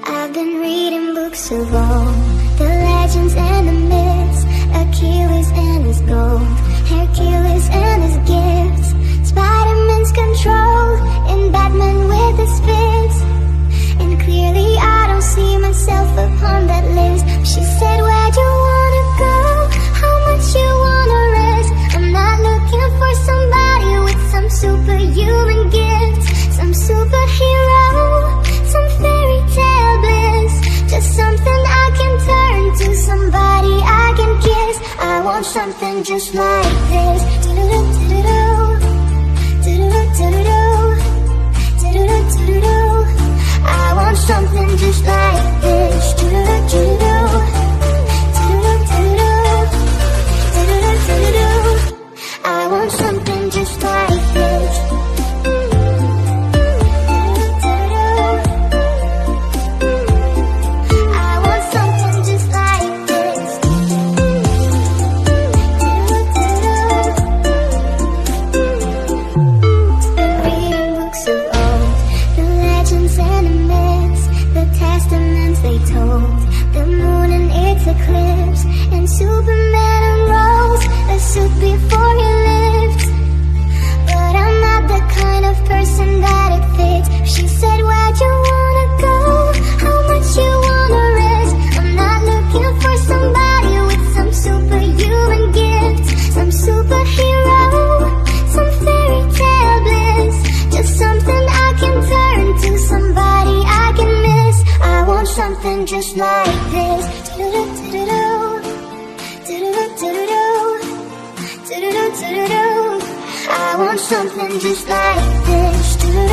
I've been reading books of all the legends and the myths, Achilles and his gold, Hercules and his gifts, Spider-Man's control, and Batman with his fists. And clearly I don't see myself upon that list. She said, where'd you wanna go? How much you wanna risk? I'm not looking for somebody with some superhuman gifts, some superhero, some fairy tale bliss, just something I can turn to, somebody I can kiss. I want something just like this. I want something just like this. I want something just like this. They told the moon and its eclipse, and Superman unrolls a suit before he lives. But I'm not the kind of person that it fits. She said, where'd you wanna go? How much you wanna risk? I'm not looking for somebody with some superhuman gifts, some superhero, some fairy tale bliss, just something I can turn to, somebody I can miss. I want something just like this. I want something just like this. I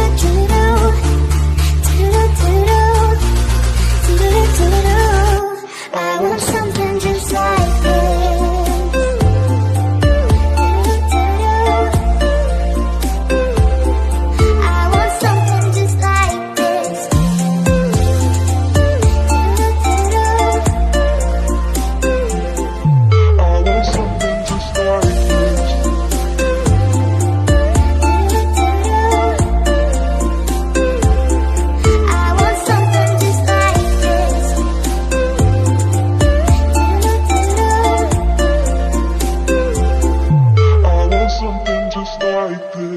want something just like this. Something just like this.